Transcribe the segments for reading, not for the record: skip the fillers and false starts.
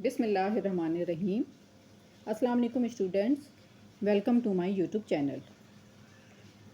بسم اللہ الرحمن الرحیم۔ السلام علیکم students, welcome to my YouTube channel.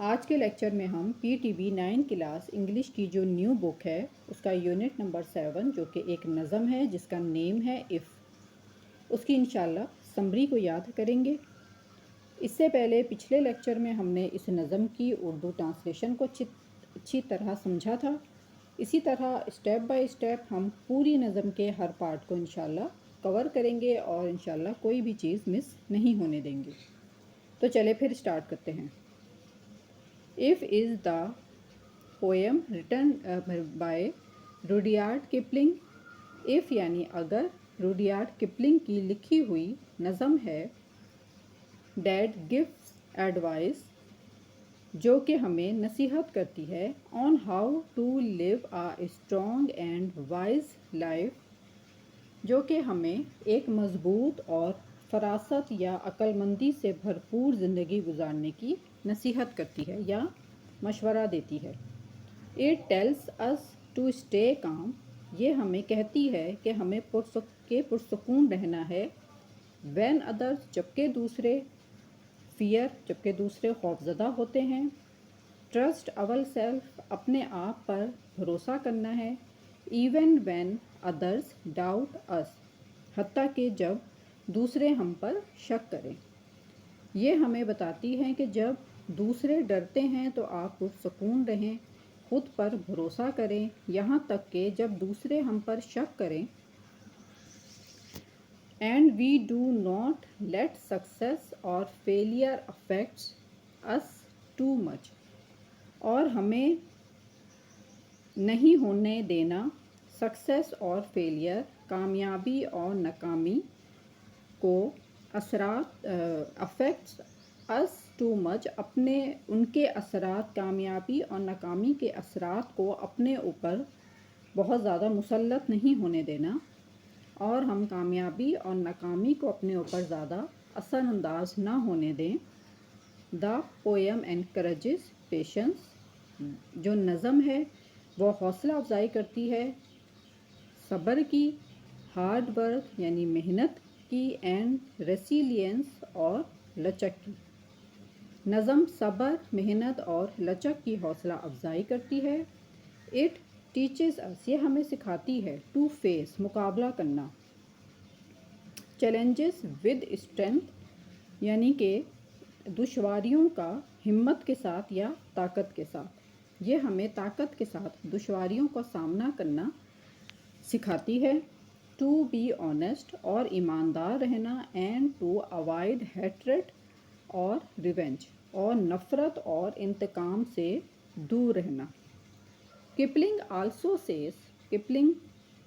آج کے لیکچر میں ہم PTB 9 کلاس انگلش کی جو نیو بک ہے اس کا یونٹ نمبر 7 جو کہ ایک نظم ہے جس کا نیم ہے اف، اس کی انشاءاللہ سمری کو یاد کریں گے۔ اس سے پہلے پچھلے لیکچر میں ہم نے اس نظم کی اردو ٹرانسلیشن کو اچھی طرح سمجھا تھا۔ اسی طرح اسٹیپ بائی اسٹیپ ہم پوری نظم کے ہر پارٹ کو انشاءاللہ کور کریں گے اور انشاءاللہ کوئی بھی چیز مس نہیں ہونے دیں گے۔ تو چلے پھر اسٹارٹ کرتے ہیں۔ If is the poem written by Rudyard Kipling. if یعنی اگر روڈیارڈ کپلنگ کی لکھی ہوئی نظم ہے۔ That gives advice جو کہ ہمیں نصیحت کرتی ہے on how to live a strong and wise life جو کہ ہمیں ایک مضبوط اور فراست یا عقل مندی سے بھرپور زندگی گزارنے کی نصیحت کرتی ہے یا مشورہ دیتی ہے۔ It tells us to stay calm یہ ہمیں کہتی ہے کہ ہمیں پرسکون رہنا ہے۔ When others جبکہ دوسرے، fear جبکہ دوسرے خوفزدہ ہوتے ہیں۔ Trust ourselves اپنے آپ پر بھروسہ کرنا ہے۔ Even when others doubt us حتیٰ کہ جب دوسرے ہم پر شک کریں۔ یہ ہمیں بتاتی ہے کہ جب دوسرے ڈرتے ہیں تو آپ پرسکون رہیں، خود پر بھروسہ کریں، یہاں تک کہ جب دوسرے ہم پر شک کریں۔ And we do not let success or failure affect us too much اور ہمیں نہیں ہونے دینا سکسیس اور فیلئر، کامیابی اور ناکامی کو اثرات affects us too much اپنے ان کے اثرات، کامیابی اور ناکامی کے اثرات کو اپنے اوپر بہت زیادہ مسلط نہیں ہونے دینا، اور ہم کامیابی اور ناکامی کو اپنے اوپر زیادہ اثر انداز نہ ہونے دیں۔ The poem encourages patience جو نظم ہے وہ حوصلہ افزائی کرتی ہے صبر کی، ہارڈ ورک یعنی محنت کی، اینڈ ریسیلینس اور لچک کی۔ نظم صبر، محنت اور لچک کی حوصلہ افزائی کرتی ہے۔ It teaches us یہ ہمیں سکھاتی ہے to face مقابلہ کرنا، challenges with strength یعنی کہ دشواریوں کا ہمت کے ساتھ یا طاقت کے ساتھ۔ یہ ہمیں طاقت کے ساتھ دشواریوں کا سامنا کرنا سکھاتی ہے۔ To be honest اور ایماندار رہنا، and to avoid hatred اور revenge اور نفرت اور انتقام سے دور رہنا۔ Kipling also says کپلنگ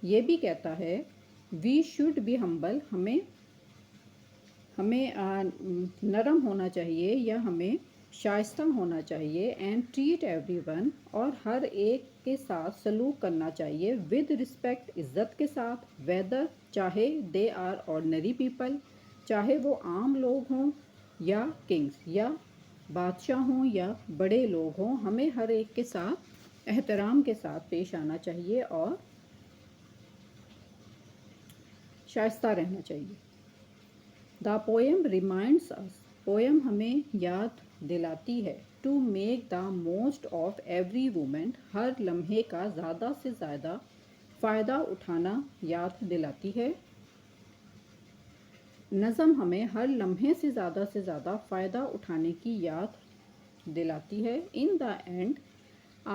یہ بھی کہتا ہے we should be humble ہمیں نرم ہونا چاہیے یا ہمیں شائستہ ہونا چاہیے، and treat everyone اور ہر ایک کے ساتھ سلوک کرنا چاہیے with respect عزت کے ساتھ، whether چاہے they are ordinary people چاہے وہ عام لوگ ہوں یا kings یا بادشاہ ہوں یا بڑے لوگ ہوں، ہمیں ہر ایک کے ساتھ احترام کے ساتھ پیش آنا چاہیے اور شائستہ رہنا چاہیے۔ The poem reminds us poem ہمیں یاد دلاتی ہے to make the most of every moment ہر لمحے کا زیادہ سے زیادہ فائدہ اٹھانا یاد دلاتی ہے۔ نظم ہمیں ہر لمحے سے زیادہ فائدہ اٹھانے کی یاد دلاتی ہے۔ In the end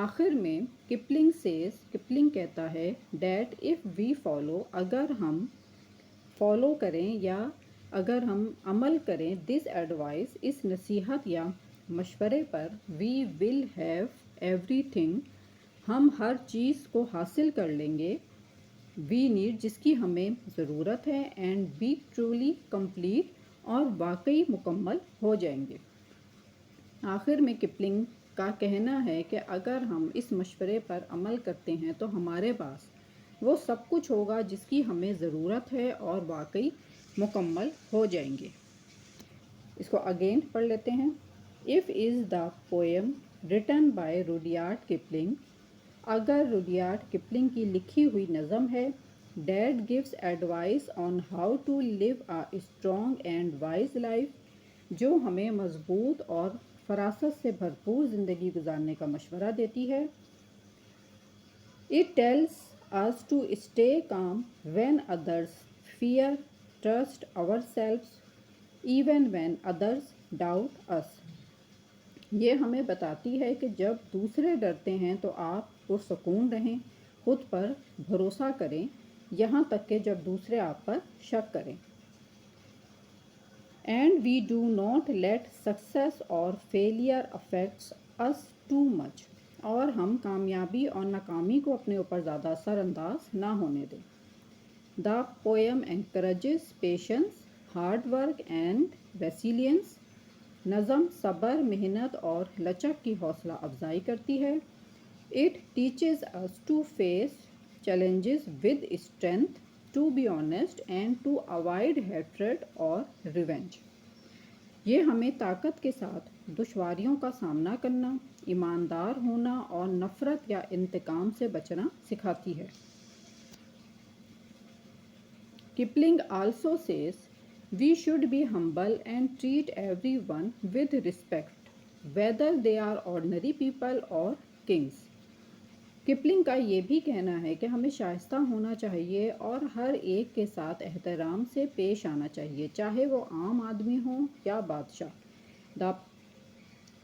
آخر میں کپلنگ says کپلنگ کہتا ہے that if we follow اگر ہم فالو کریں یا اگر ہم عمل کریں this advice اس نصیحت یا مشورے پر we will have everything ہم ہر چیز کو حاصل کر لیں گے we need جس کی ہمیں ضرورت ہے and be truly complete اور واقعی مکمل ہو جائیں گے۔ آخر میں کپلنگ کا کہنا ہے کہ اگر ہم اس مشورے پر عمل کرتے ہیں تو ہمارے پاس وہ سب کچھ ہوگا جس کی ہمیں ضرورت ہے اور واقعی مکمل ہو جائیں گے۔ اس کو اگین پڑھ لیتے ہیں۔ If is the poem written by Rudyard Kipling اگر روڈیارڈ کپلنگ کی لکھی ہوئی نظم ہے۔ Dad gives advice on how to live a strong and wise life, جو ہمیں مضبوط اور فراست سے بھرپور زندگی گزارنے کا مشورہ دیتی ہے. It tells us to stay calm when others fear, trust ourselves even when others doubt us. یہ ہمیں بتاتی ہے کہ جب دوسرے ڈرتے ہیں تو آپ پرسکون رہیں، خود پر بھروسہ کریں، یہاں تک کہ جب دوسرے آپ پر شک کریں. And we do not let success or failure affects us too much. اور ہم کامیابی اور ناکامی کو اپنے اوپر زیادہ اثر انداز نہ ہونے دیں. The poem encourages patience, hard work and resilience. نظم صبر، محنت اور لچک کی حوصلہ افزائی کرتی ہے. It teaches us to face challenges with strength, to be honest and to avoid hatred or revenge. یہ ہمیں طاقت کے ساتھ دشواریوں کا سامنا کرنا، ایماندار ہونا اور نفرت یا انتقام سے بچنا سکھاتی ہے. Kipling also says, we should be humble and treat everyone with respect, whether they are ordinary people or kings. Coupling کا یہ بھی کہنا ہے کہ ہمیں شائستہ ہونا چاہیے اور ہر ایک کے ساتھ احترام سے پیش آنا چاہیے، چاہے وہ عام آدمی ہوں یا بادشاہ. The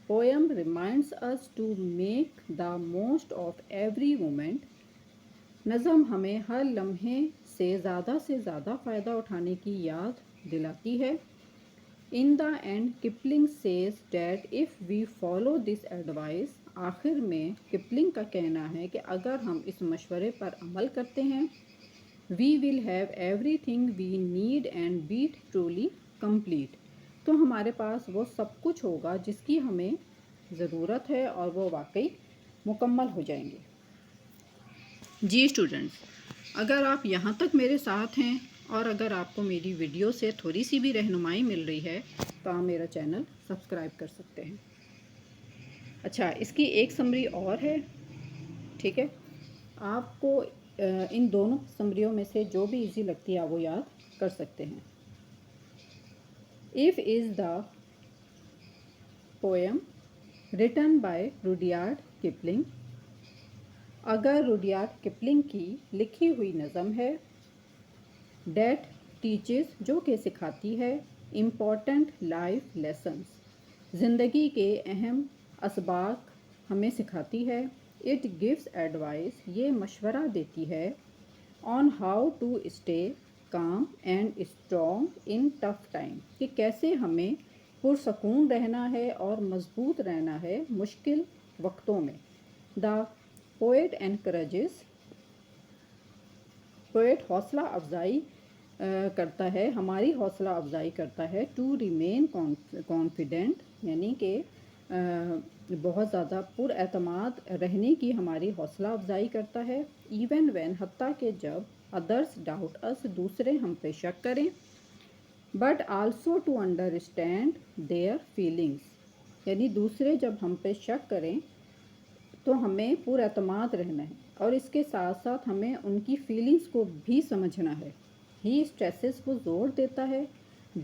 poem reminds us to make the most of every moment. نظم ہمیں ہر لمحے سے زیادہ فائدہ اٹھانے کی یاد دلاتی ہے. In the end, Kipling says that if we follow this advice, آخر میں کپلنگ کا کہنا ہے کہ اگر ہم اس مشورے پر عمل کرتے ہیں we will have everything we need and be truly complete. تو ہمارے پاس وہ سب کچھ ہوگا جس کی ہمیں ضرورت ہے اور وہ واقعی مکمل ہو جائیں گے. جی اسٹوڈنٹس، اگر آپ یہاں تک میرے ساتھ ہیں اور اگر آپ کو میری ویڈیو سے تھوڑی سی بھی رہنمائی مل رہی ہے تو آپ میرا چینل سبسکرائب کر سکتے ہیں. اچھا، اس کی ایک سمری اور ہے، ٹھیک ہے؟ آپ کو ان دونوں سمریوں میں سے جو بھی ایزی لگتی ہے وہ یاد کر سکتے ہیں. If is the poem written by Rudyard Kipling. اگر روڈیارڈ کپلنگ کی لکھی ہوئی نظم ہے. That teaches جو کہ سکھاتی ہے. Important life lessons زندگی کے اہم اسباق ہمیں سکھاتی ہے. It gives advice یہ مشورہ دیتی ہے. On how to stay calm and strong in tough time کہ کیسے ہمیں پرسکون رہنا ہے اور مضبوط رہنا ہے مشکل وقتوں میں. The poet encourages poet حوصلہ افزائی کرتا ہے، ہماری حوصلہ افزائی کرتا ہے. To remain confident یعنی کہ بہت زیادہ پر اعتماد رہنے کی ہماری حوصلہ افزائی کرتا ہے. Even when حتیٰ کہ جب others doubt us دوسرے ہم پہ شک کریں. But also to understand their feelings یعنی دوسرے جب ہم پہ شک کریں تو ہمیں پر اعتماد رہنا ہے اور اس کے ساتھ ساتھ ہمیں ان کی فیلنگس کو بھی سمجھنا ہے. He stresses وہ زور دیتا ہے.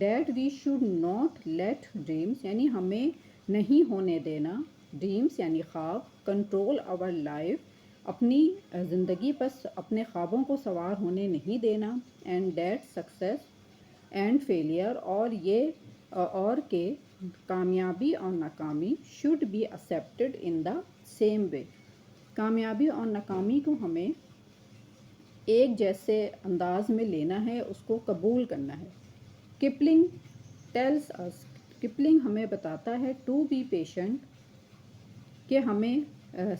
That we should not let dreams یعنی ہمیں نہیں ہونے دینا dreams یعنی خواب control our life اپنی زندگی پر اپنے خوابوں کو سوار ہونے نہیں دینا. And that success and failure اور کہ کامیابی اور ناکامی should be accepted in the same way کامیابی اور ناکامی کو ہمیں ایک جیسے انداز میں لینا ہے، اس کو قبول کرنا ہے. Kipling tells us کپلنگ ہمیں بتاتا ہے to be patient کہ ہمیں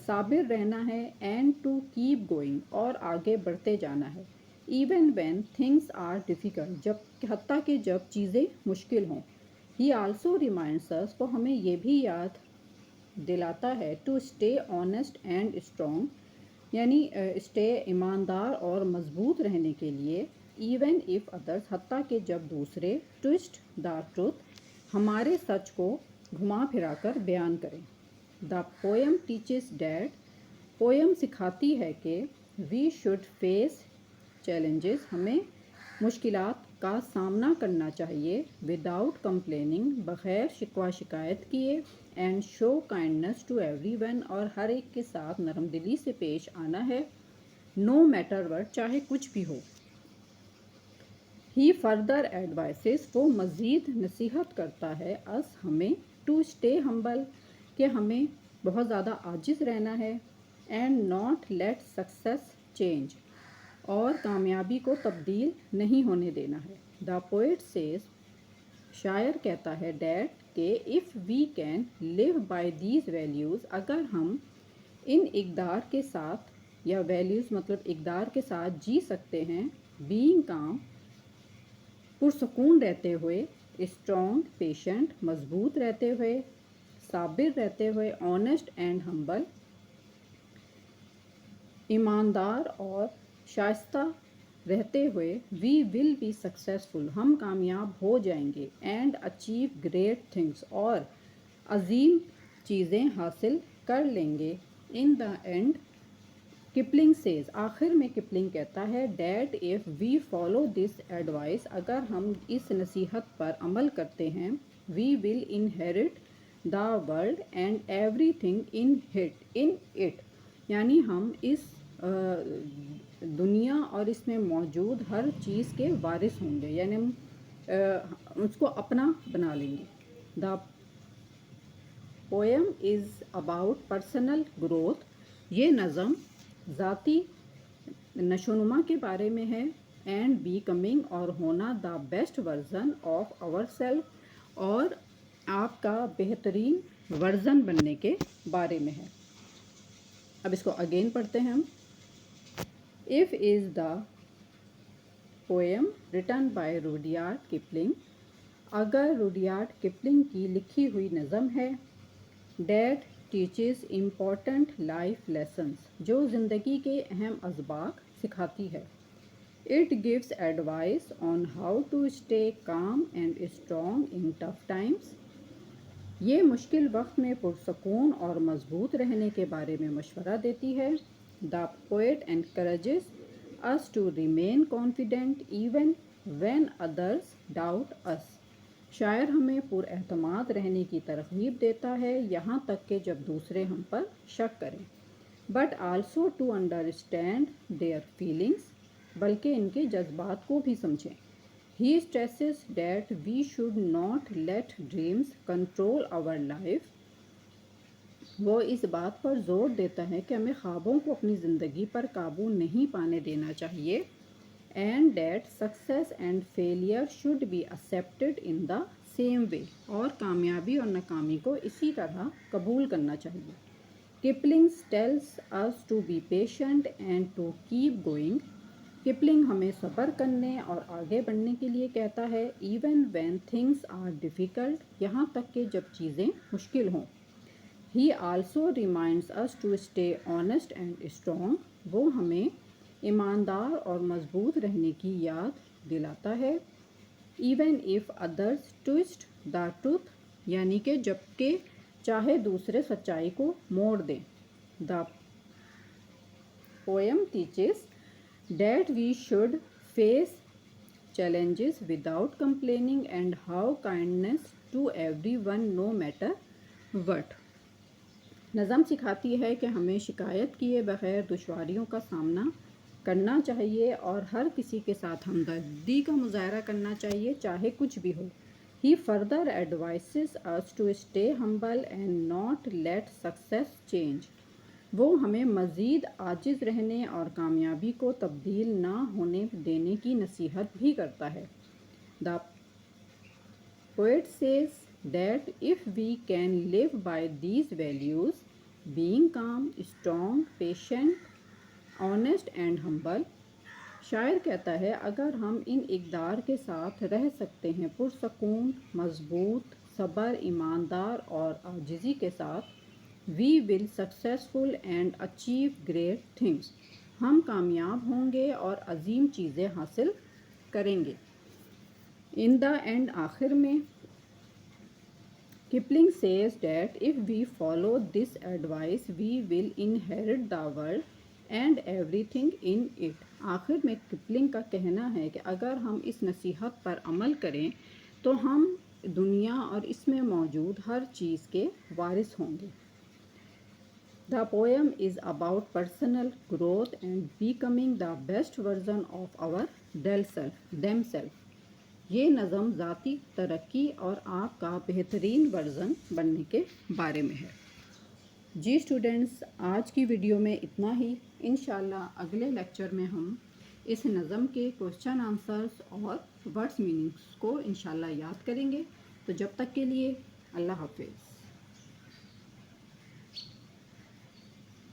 صابر رہنا ہے and to keep going اور آگے بڑھتے جانا ہے. Even when things are difficult حتیٰ کہ جب چیزیں مشکل ہوں. He also reminds us وہ ہمیں یہ بھی یاد دلاتا ہے to stay honest and strong یعنی stay ایماندار اور مضبوط رہنے کے لیے. Even if others حتیٰ کہ جب دوسرے twist the truth ہمارے سچ کو گھما پھرا کر بیان کریں. The poem teaches that poem سکھاتی ہے کہ we should face challenges, ہمیں مشکلات کا سامنا کرنا چاہیے وداؤٹ کمپلیننگ، بغیر شکوہ شکایت کیے، and show kindness to everyone, اور ہر ایک کے ساتھ نرم دلی سے پیش آنا ہے، نو میٹر وٹ، چاہے کچھ بھی ہو۔ ہی فردر ایڈوائسز، وہ مزید نصیحت کرتا ہے، اس ہمیں، ٹو اسٹے ہمبل، کہ ہمیں بہت زیادہ عاجز رہنا ہے، and not let success change, اور کامیابی کو تبدیل نہیں ہونے دینا ہے۔ دا پوئٹ سیز، شاعر کہتا ہے، ڈیٹ، کہ if we can live by these values, اگر ہم ان اقدار کے ساتھ، یا ویلیوز مطلب اقدار کے ساتھ جی سکتے ہیں، بینگ کام، پرسکون رہتے ہوئے، اسٹرانگ، پیشنٹ، مضبوط رہتے ہوئے، صابر رہتے ہوئے، آنیسٹ اینڈ ہمبل، ایماندار اور شائستہ رہتے ہوئے، وی ول بی سکسیزفل، ہم کامیاب ہو جائیں گے، اینڈ اچیو گریٹ تھنگس، اور عظیم چیزیں حاصل کر لیں گے، in the end. Kipling says, آخر میں کپلنگ کہتا ہے، that if we follow this advice, اگر ہم اس نصیحت پر عمل کرتے ہیں، we will inherit the world and everything in it, یعنی ہم اس دنیا اور اس میں موجود ہر چیز کے وارث ہوں گے، یعنی ہم اس کو اپنا بنا لیں گے۔ The poem is about personal growth, یہ نظم ذاتی نشوونما کے بارے میں ہے، اینڈ بیکمنگ، اور ہونا، the best version of our self, اور آپ کا بہترین ورژن بننے کے بارے میں ہے۔ اب اس کو اگین پڑھتے ہیں ہم۔ If is the poem written by Rudyard Kipling، اگر روڈیارڈ کپلنگ کی لکھی ہوئی نظم ہے، That teaches important life lessons، جو زندگی کے اہم اسباق سکھاتی ہے، It gives advice on how to stay calm and strong in tough times، یہ مشکل وقت میں پرسکون اور مضبوط رہنے کے بارے میں مشورہ دیتی ہے۔ دا poet encourages us to remain confident even when others doubt us، شاعر ہمیں پر اعتماد رہنے کی ترغیب دیتا ہے، یہاں تک کہ جب دوسرے ہم پر شک کریں، but also to understand their feelings، بلکہ ان کے جذبات کو بھی سمجھیں۔ He stresses that we should not let dreams control our life، وہ اس بات پر زور دیتا ہے کہ ہمیں خوابوں کو اپنی زندگی پر قابو نہیں پانے دینا چاہیے، and that success and failure should be accepted in the same way, اور کامیابی اور ناکامی کو اسی طرح قبول کرنا چاہیے۔ Kipling tells us to be patient and to keep going, Kipling ہمیں صبر کرنے اور آگے بڑھنے کے لیے کہتا ہے، even when things are difficult, یہاں تک کہ جب چیزیں مشکل ہوں۔ He also reminds us to stay honest and strong، وہ ہمیں ایماندار اور مضبوط رہنے کی یاد دلاتا ہے، even if others twist the truth، یعنی کہ جب کہ چاہے دوسرے سچائی کو موڑ دیں۔ The poem teaches that we should face challenges without complaining and how kindness to everyone no matter what، نظم سکھاتی ہے کہ ہمیں شکایت کیے بغیر دشواریوں کا سامنا کرنا چاہیے، اور ہر کسی کے ساتھ ہمدردی کا مظاہرہ کرنا چاہیے، چاہے کچھ بھی ہو۔ He further advises us to stay humble and not let success change، وہ ہمیں مزید عاجز رہنے اور کامیابی کو تبدیل نہ ہونے دینے کی نصیحت بھی کرتا ہے۔ The poet says that if we can live by these values، being calm, strong, patient, honest and humble، شاعر کہتا ہے، اگر ہم ان اقدار کے ساتھ رہ سکتے ہیں، پرسکون، مضبوط، صبر، ایماندار اور عاجزی کے ساتھ، we will successful and achieve great things، ہم کامیاب ہوں گے اور عظیم چیزیں حاصل کریں گے۔ in the end، آخر میں Kipling says that if we follow this advice we will inherit the world and everything in it. آخر میں کپلنگ کا کہنا ہے کہ اگر ہم اس نصیحت پر عمل کریں تو ہم دنیا اور اس میں موجود ہر چیز کے وارث ہوں گے. The poem is about personal growth and becoming the best version of our themselves. یہ نظم ذاتی ترقی اور آپ کا بہترین ورژن بننے کے بارے میں ہے. جی اسٹوڈنٹس، آج کی ویڈیو میں اتنا ہی. انشاءاللہ اگلے لیکچر میں ہم اس نظم کے کوسچن آنسرز اور ورڈس میننگس کو انشاءاللہ یاد کریں گے. تو جب تک کے لیے اللہ حافظ.